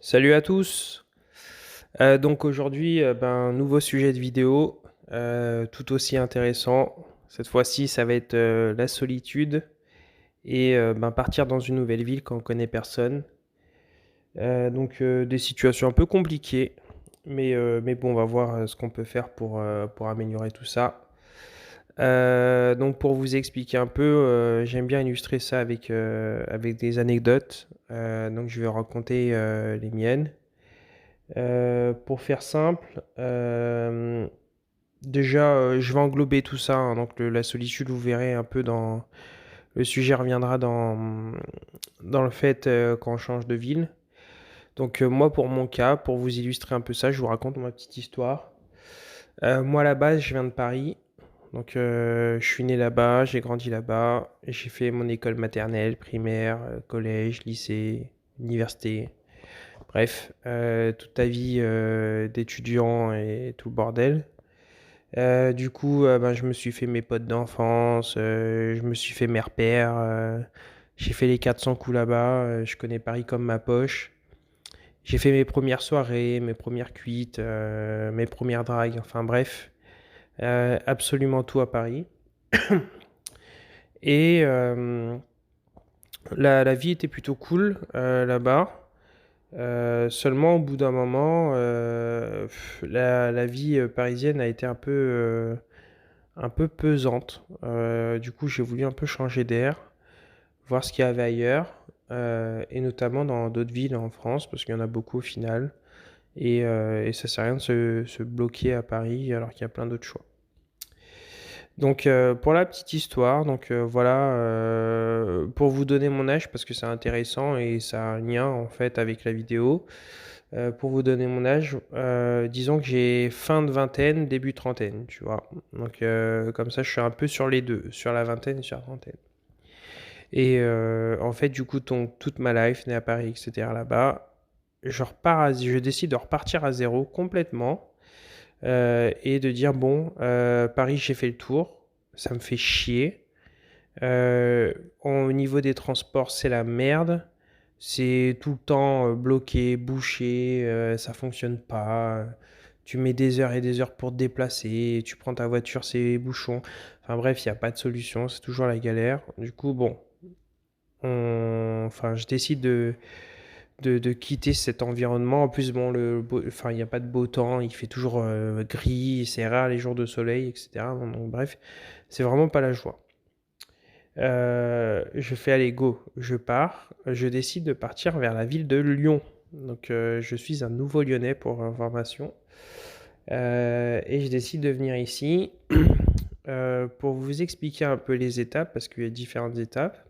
Salut à tous. Donc aujourd'hui, nouveau sujet de vidéo, tout aussi intéressant. Cette fois-ci, ça va être la solitude et partir dans une nouvelle ville quand on connaît personne. Des situations un peu compliquées, mais bon, on va voir ce qu'on peut faire pour améliorer tout ça. Donc pour vous expliquer un peu, j'aime bien illustrer ça avec des anecdotes. Donc je vais raconter les miennes. Pour faire simple, déjà, je vais englober tout ça, hein. Donc la solitude, vous verrez un peu dans... Le sujet reviendra dans le fait quand on change de ville. Donc moi, pour mon cas, pour vous illustrer un peu ça, je vous raconte ma petite histoire. Moi, à la base, je viens de Paris. Donc je suis né là-bas, j'ai grandi là-bas. J'ai fait mon école maternelle, primaire, collège, lycée, université. Bref, toute ta vie d'étudiant et tout le bordel. Je me suis fait mes potes d'enfance, je me suis fait mes repères, j'ai fait les 400 coups là-bas, je connais Paris comme ma poche. J'ai fait mes premières soirées, mes premières cuites, mes premières dragues, enfin bref, absolument tout à Paris. Et la vie était plutôt cool là-bas. Seulement, au bout d'un moment, la vie parisienne a été un peu pesante. Du coup, j'ai voulu un peu changer d'air, voir ce qu'il y avait ailleurs, et notamment dans d'autres villes en France, parce qu'il y en a beaucoup au final. Et ça sert à rien de se bloquer à Paris alors qu'il y a plein d'autres choix. Donc pour la petite histoire, pour vous donner mon âge parce que c'est intéressant et ça a un lien en fait avec la vidéo. Pour vous donner mon âge, disons que j'ai fin de vingtaine, début trentaine, tu vois. Donc comme ça, je suis un peu sur les deux, sur la vingtaine et sur la trentaine. Et en fait, du coup, toute ma life, né à Paris, etc. là-bas, je décide de repartir à zéro complètement et de dire bon, Paris, j'ai fait le tour, ça me fait chier. Au niveau des transports, c'est la merde. C'est tout le temps bloqué, bouché, ça fonctionne pas. Tu mets des heures et des heures pour te déplacer, tu prends ta voiture, c'est bouchon. Enfin bref, il n'y a pas de solution, c'est toujours la galère. Du coup, bon, je décide de quitter cet environnement. En plus, bon, il n'y a pas de beau temps, il fait toujours gris, c'est rare les jours de soleil, etc. Donc, bref, c'est vraiment pas la joie. Je fais allez go, je pars. Je décide de partir vers la ville de Lyon. Donc je suis un nouveau Lyonnais pour information. Et je décide de venir ici pour vous expliquer un peu les étapes, parce qu'il y a différentes étapes.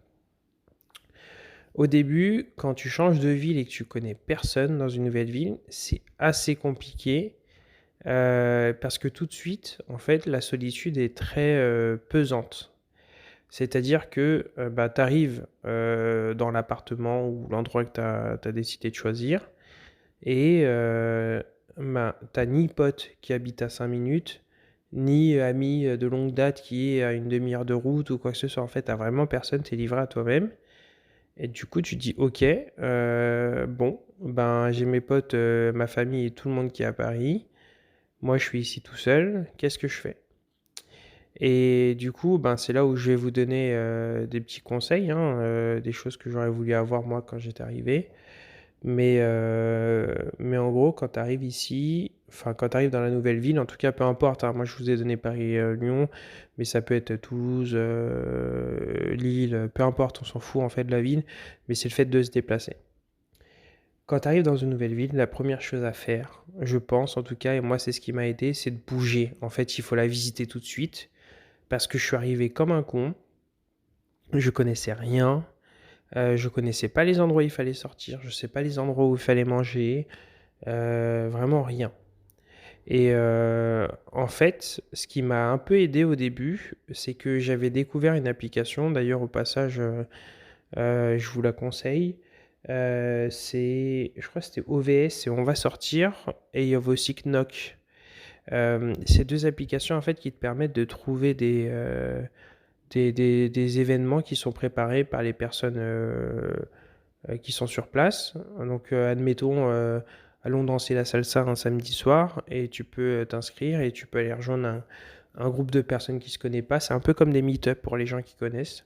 Au début, quand tu changes de ville et que tu connais personne dans une nouvelle ville, c'est assez compliqué parce que tout de suite, en fait, la solitude est très pesante. C'est-à-dire que tu arrives dans l'appartement ou l'endroit que tu as décidé de choisir et t'as ni pote qui habite à 5 minutes, ni ami de longue date qui est à une demi-heure de route ou quoi que ce soit. En fait, t'as vraiment personne, t'es livré à toi-même. Et du coup, tu te dis, ok, j'ai mes potes, ma famille et tout le monde qui est à Paris. Moi, je suis ici tout seul. Qu'est-ce que je fais? Et du coup, c'est là où je vais vous donner des petits conseils, hein, des choses que j'aurais voulu avoir moi quand j'étais arrivé. Mais en gros, quand tu arrives ici, enfin quand tu arrives dans la nouvelle ville, en tout cas, peu importe, hein, moi je vous ai donné Paris-Lyon, mais ça peut être Toulouse, Lille, peu importe, on s'en fout en fait de la ville, mais c'est le fait de se déplacer. Quand tu arrives dans une nouvelle ville, la première chose à faire, je pense en tout cas, et moi c'est ce qui m'a aidé, c'est de bouger. En fait, il faut la visiter tout de suite parce que je suis arrivé comme un con, je connaissais rien, je connaissais pas les endroits où il fallait sortir, je sais pas les endroits où il fallait manger, vraiment rien. Et en fait, ce qui m'a un peu aidé au début, c'est que j'avais découvert une application, d'ailleurs au passage, je vous la conseille. Je crois que c'était OVS et On va sortir, et il y avait aussi Knock. Ces deux applications en fait qui te permettent de trouver des événements qui sont préparés par les personnes qui sont sur place. Donc, admettons, allons danser la salsa un samedi soir et tu peux t'inscrire et tu peux aller rejoindre un groupe de personnes qui ne se connaissent pas. C'est un peu comme des meet-up pour les gens qui connaissent.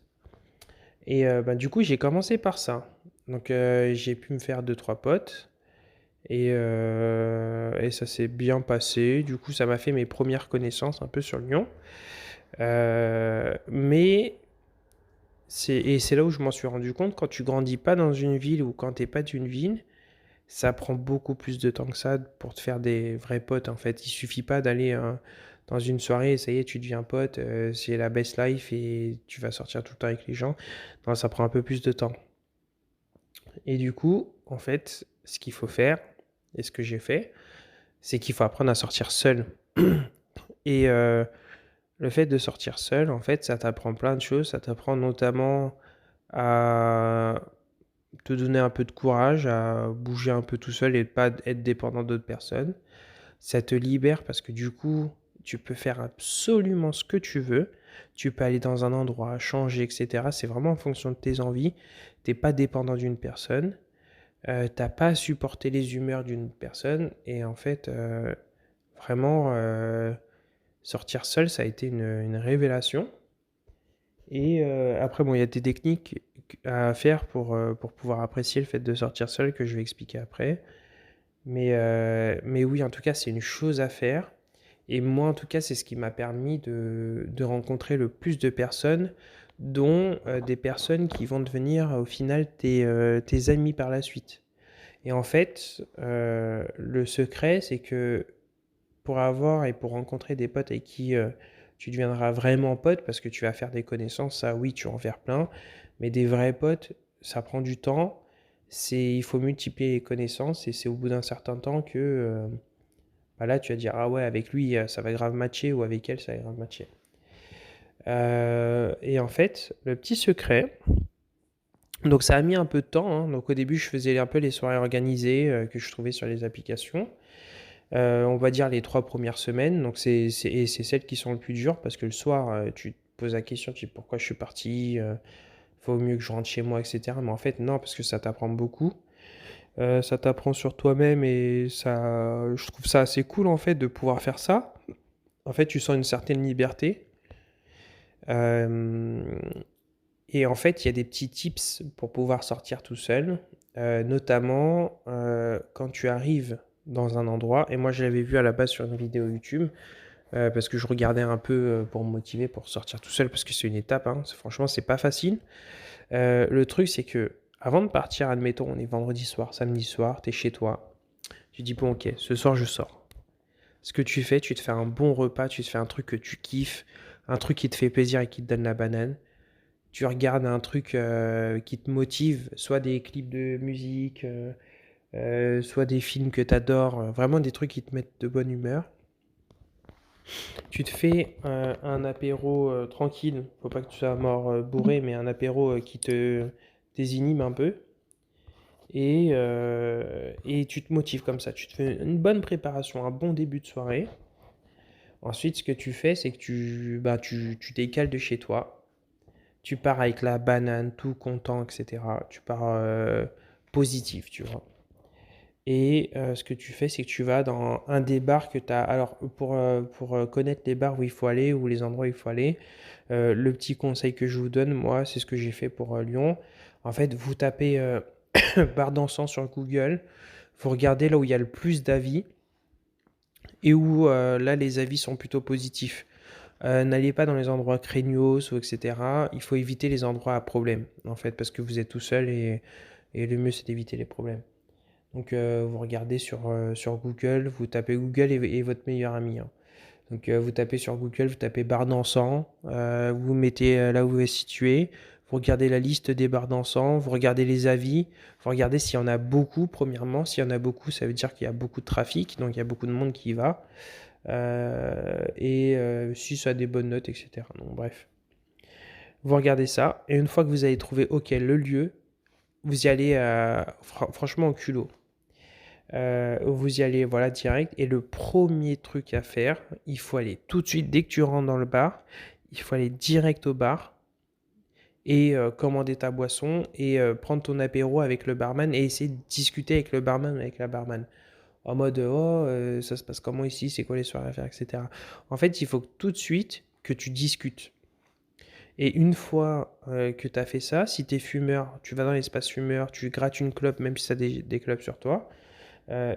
Et du coup, j'ai commencé par ça. Donc, j'ai pu me faire deux trois potes. Et ça s'est bien passé. Du coup, ça m'a fait mes premières connaissances un peu sur Lyon. Mais c'est là où je m'en suis rendu compte, quand tu grandis pas dans une ville ou quand t'es pas d'une ville, ça prend beaucoup plus de temps que ça pour te faire des vrais potes en fait. Il suffit pas d'aller dans une soirée et ça y est, tu deviens pote, c'est la best life et tu vas sortir tout le temps avec les gens. Non, ça prend un peu plus de temps. Et du coup, en fait, ce qu'il faut faire, et ce que j'ai fait, c'est qu'il faut apprendre à sortir seul. Et le fait de sortir seul, en fait, ça t'apprend plein de choses. Ça t'apprend notamment à te donner un peu de courage, à bouger un peu tout seul et pas être dépendant d'autres personnes. Ça te libère parce que du coup, tu peux faire absolument ce que tu veux. Tu peux aller dans un endroit, changer, etc. C'est vraiment en fonction de tes envies. T'es pas dépendant d'une personne. T'as pas à supporter les humeurs d'une personne. Et en fait, vraiment, sortir seul, ça a été une révélation. Et après, bon, il y a des techniques à faire pour pouvoir apprécier le fait de sortir seul que je vais expliquer après. Mais oui, en tout cas, c'est une chose à faire. Et moi, en tout cas, c'est ce qui m'a permis de rencontrer le plus de personnes, dont des personnes qui vont devenir au final tes amis par la suite. Et en fait, le secret, c'est que pour avoir et pour rencontrer des potes avec qui tu deviendras vraiment pote, parce que tu vas faire des connaissances, ça oui, tu vas en faire plein, mais des vrais potes, ça prend du temps. Il faut multiplier les connaissances et c'est au bout d'un certain temps que bah là tu vas dire ah ouais, avec lui ça va grave matcher ou avec elle ça va grave matcher. Et en fait, le petit secret, donc ça a mis un peu de temps, hein. Donc au début je faisais un peu les soirées organisées que je trouvais sur les applications. On va dire les 3 premières semaines. Donc c'est celles qui sont le plus dures parce que le soir, tu te poses la question, tu dis pourquoi je suis parti, faut mieux que je rentre chez moi, etc. Mais en fait, non, parce que ça t'apprend beaucoup. Ça t'apprend sur toi-même et je trouve ça assez cool en fait de pouvoir faire ça. En fait, tu sens une certaine liberté. Euh, et en fait, il y a des petits tips pour pouvoir sortir tout seul, notamment quand tu arrives dans un endroit. Et moi, je l'avais vu à la base sur une vidéo YouTube. Parce que je regardais un peu pour me motiver pour sortir tout seul parce que c'est une étape, hein. Franchement c'est pas facile. Le truc c'est que avant de partir, admettons on est vendredi soir, samedi soir, t'es chez toi, tu dis bon ok ce soir je sors. Ce que tu fais, tu te fais un bon repas, tu te fais un truc que tu kiffes, un truc qui te fait plaisir et qui te donne la banane. Tu regardes un truc qui te motive, soit des clips de musique, soit des films que t'adores, vraiment des trucs qui te mettent de bonne humeur. Tu te fais un apéro tranquille, faut pas que tu sois mort bourré, mais un apéro qui te désinhibe un peu. Et tu te motives comme ça. Tu te fais une bonne préparation, un bon début de soirée. Ensuite, ce que tu fais, c'est que tu décales de chez toi. Tu pars avec la banane, tout content, etc. Tu pars positif, tu vois. Et ce que tu fais, c'est que tu vas dans un des bars que tu as. Alors, pour connaître les bars où il faut aller ou les endroits où il faut aller, le petit conseil que je vous donne, moi, c'est ce que j'ai fait pour Lyon. En fait, vous tapez bar d'encens sur Google, vous regardez là où il y a le plus d'avis et où là les avis sont plutôt positifs. N'allez pas dans les endroits craignos ou etc. Il faut éviter les endroits à problème, en fait, parce que vous êtes tout seul et le mieux c'est d'éviter les problèmes. Donc vous regardez sur Google, vous tapez Google et votre meilleur ami, hein. Donc vous tapez sur Google, vous tapez barre d'encens, vous mettez là où vous êtes situé, vous regardez la liste des barres d'encens, vous regardez les avis, vous regardez s'il y en a beaucoup, premièrement. S'il y en a beaucoup, ça veut dire qu'il y a beaucoup de trafic, donc il y a beaucoup de monde qui y va. Et si ça a des bonnes notes, etc. Donc bref. Vous regardez ça, et une fois que vous avez trouvé OK le lieu, vous y allez franchement au culot. Vous y allez voilà direct et le premier truc à faire, il faut aller tout de suite dès que tu rentres dans le bar, il faut aller direct au bar et commander ta boisson et prendre ton apéro avec le barman et essayer de discuter avec le barman, avec la barman. En mode, oh, ça se passe comment ici, c'est quoi les soirées à faire, etc. En fait, il faut tout de suite que tu discutes. Et une fois que tu as fait ça, si tu es fumeur, tu vas dans l'espace fumeur, tu grattes une clope, même si tu as des clopes sur toi.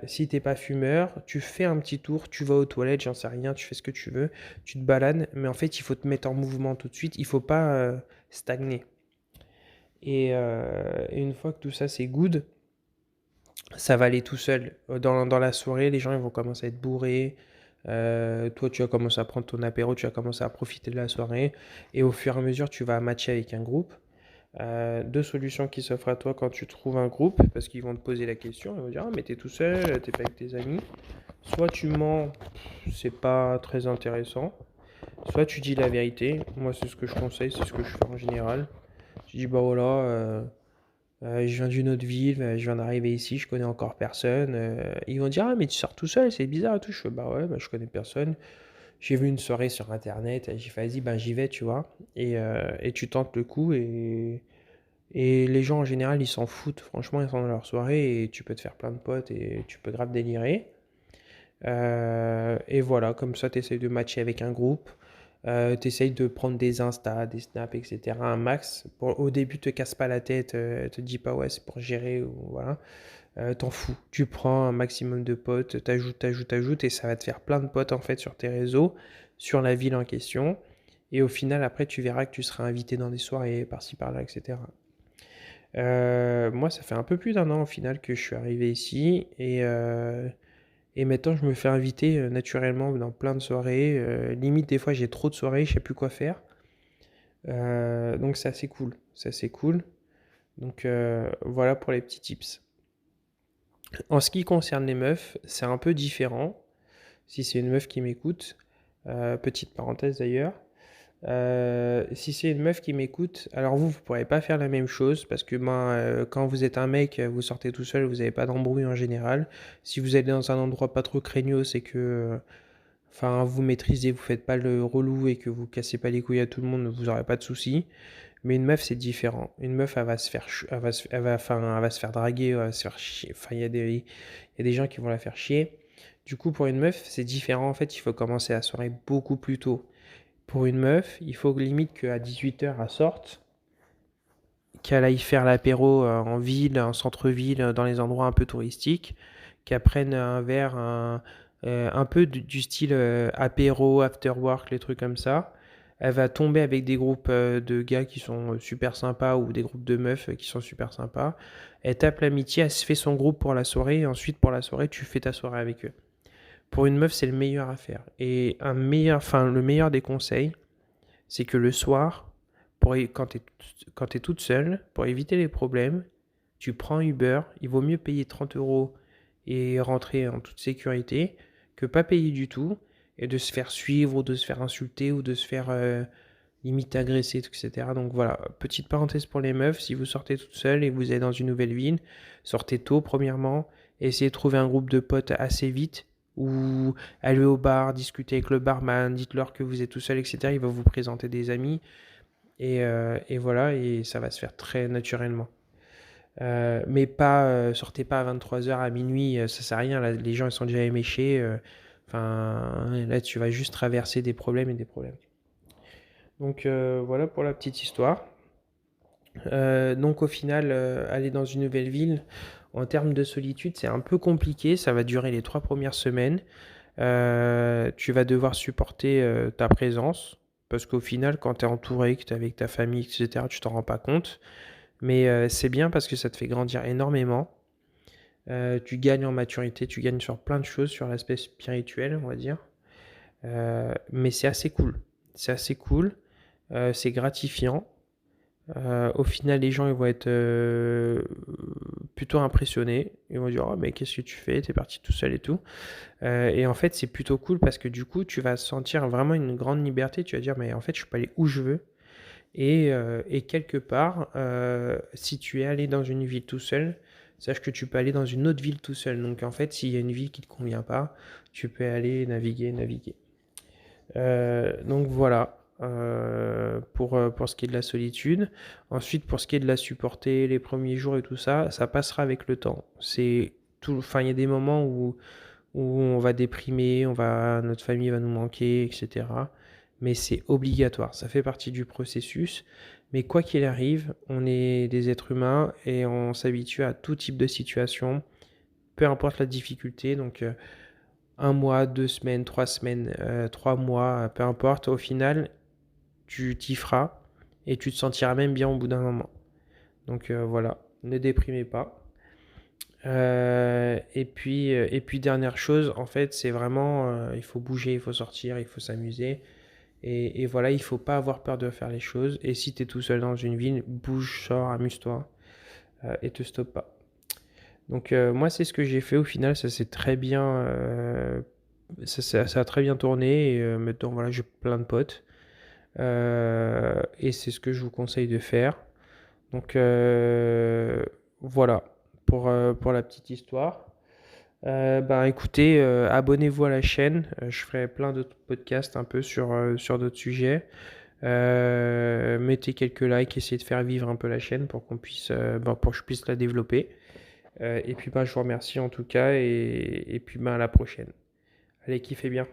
Si t'es pas fumeur, tu fais un petit tour, tu vas aux toilettes, j'en sais rien, tu fais ce que tu veux, tu te balades, mais en fait, il faut te mettre en mouvement tout de suite, il faut pas stagner. Et une fois que tout ça c'est good, ça va aller tout seul. Dans la soirée, les gens ils vont commencer à être bourrés. Toi, tu vas commencer à prendre ton apéro, tu vas commencer à profiter de la soirée. Et au fur et à mesure, tu vas matcher avec un groupe. Deux solutions qui s'offrent à toi quand tu trouves un groupe, parce qu'ils vont te poser la question, ils vont dire ah mais t'es tout seul, t'es pas avec tes amis. Soit tu mens, c'est pas très intéressant. Soit tu dis la vérité. Moi c'est ce que je conseille, c'est ce que je fais en général. Tu dis bah voilà, je viens d'une autre ville, je viens d'arriver ici, je connais encore personne. Ils vont dire ah mais tu sors tout seul, c'est bizarre et tout. Je fais bah ouais, bah, je connais personne. J'ai vu une soirée sur internet, j'ai fait vas-y ben j'y vais tu vois. Et tu tentes le coup et les gens en général ils s'en foutent. Franchement ils sont dans leur soirée et tu peux te faire plein de potes et tu peux grave délirer. Et voilà, comme ça, tu essayes de matcher avec un groupe. Tu essayes de prendre des Insta, des Snaps, etc. Un max. Au début, te casse pas la tête. Te dis pas, ouais, c'est pour gérer. Ou, voilà. T'en fous. Tu prends un maximum de potes, t'ajoutes, et ça va te faire plein de potes en fait sur tes réseaux, sur la ville en question. Et au final, après, tu verras que tu seras invité dans des soirées par-ci par-là, etc. Moi, ça fait un peu plus d'un an au final que je suis arrivé ici. Et maintenant, je me fais inviter naturellement dans plein de soirées. Limite, des fois, j'ai trop de soirées, je sais plus quoi faire. Donc, c'est assez cool. C'est assez cool. Donc, voilà pour les petits tips. En ce qui concerne les meufs, c'est un peu différent. Si c'est une meuf qui m'écoute, petite parenthèse d'ailleurs. Si c'est une meuf qui m'écoute, alors vous pourrez pas faire la même chose parce que ben, quand vous êtes un mec, vous sortez tout seul, vous n'avez pas d'embrouille en général. Si vous allez dans un endroit pas trop craignos, c'est que enfin, vous maîtrisez, vous faites pas le relou et que vous cassez pas les couilles à tout le monde, vous aurez pas de soucis. Mais une meuf, c'est différent. Une meuf, elle va se faire, elle va se faire draguer, elle va se faire chier. Enfin, il y a des gens qui vont la faire chier. Du coup, pour une meuf, c'est différent. En fait, il faut commencer la soirée beaucoup plus tôt. Pour une meuf, il faut limite qu'à 18h, elle sorte, qu'elle aille faire l'apéro en ville, en centre-ville, dans les endroits un peu touristiques, qu'elle prenne un verre un peu du style apéro, after work, les trucs comme ça. Elle va tomber avec des groupes de gars qui sont super sympas ou des groupes de meufs qui sont super sympas. Elle tape l'amitié, elle se fait son groupe pour la soirée et ensuite pour la soirée, tu fais ta soirée avec eux. Pour une meuf, c'est le meilleur à faire. Et le meilleur des conseils, c'est que le soir, quand tu es toute seule, pour éviter les problèmes, tu prends Uber, il vaut mieux payer 30 euros et rentrer en toute sécurité que pas payer du tout et de se faire suivre ou de se faire insulter ou de se faire limite agresser, etc. Donc voilà, petite parenthèse pour les meufs, si vous sortez toute seule et vous êtes dans une nouvelle ville, sortez tôt premièrement, essayez de trouver un groupe de potes assez vite ou allez au bar, discutez avec le barman, dites-leur que vous êtes tout seul, etc. Il va vous présenter des amis et voilà, et ça va se faire très naturellement. Mais pas, sortez pas à 23h à minuit, ça sert à rien, là, les gens ils sont déjà éméchés. Enfin, là tu vas juste traverser des problèmes et des problèmes. Donc voilà pour la petite histoire. Donc au final, aller dans une nouvelle ville, en termes de solitude, c'est un peu compliqué, ça va durer les 3 premières semaines. Tu vas devoir supporter ta présence, parce qu'au final, quand tu es entouré, que tu es avec ta famille, etc., tu t'en rends pas compte. Mais c'est bien parce que ça te fait grandir énormément. Tu gagnes en maturité, tu gagnes sur plein de choses, sur l'aspect spirituel, on va dire. Mais c'est assez cool. C'est assez cool. C'est gratifiant. Au final, les gens ils vont être plutôt impressionnés. Ils vont dire oh, mais qu'est-ce que tu fais? T'es parti tout seul et tout. Et en fait, c'est plutôt cool parce que du coup, tu vas sentir vraiment une grande liberté. Tu vas dire mais en fait, je peux aller où je veux. Et quelque part, si tu es allé dans une ville tout seul, sache que tu peux aller dans une autre ville tout seul. Donc en fait, s'il y a une ville qui ne te convient pas, tu peux aller naviguer. Donc voilà. pour ce qui est de la solitude. Ensuite, pour ce qui est de la supporter, les premiers jours et tout ça, ça passera avec le temps. Enfin, il y a des moments où on va déprimer, notre famille va nous manquer, etc. Mais c'est obligatoire, ça fait partie du processus. Mais quoi qu'il arrive, on est des êtres humains et on s'habitue à tout type de situation, peu importe la difficulté. Donc, un mois, 2 semaines, 3 semaines, 3 mois, peu importe, au final, tu t'y feras et tu te sentiras même bien au bout d'un moment. Donc voilà, ne déprimez pas. Et puis dernière chose, en fait, c'est vraiment, il faut bouger, il faut sortir, il faut s'amuser. Et voilà, il faut pas avoir peur de faire les choses. Et si tu es tout seul dans une ville, bouge, sors, amuse-toi et te stoppe pas. Donc moi, c'est ce que j'ai fait au final. Ça s'est très bien, ça a très bien tourné. Et maintenant, voilà, j'ai plein de potes. Et c'est ce que je vous conseille de faire. Donc voilà pour la petite histoire. Ben écoutez, abonnez-vous à la chaîne. Je ferai plein d'autres podcasts un peu sur d'autres sujets. Mettez quelques likes, essayez de faire vivre un peu la chaîne pour pour que je puisse la développer. Et puis ben, je vous remercie en tout cas et puis ben, à la prochaine. Allez, kiffez bien.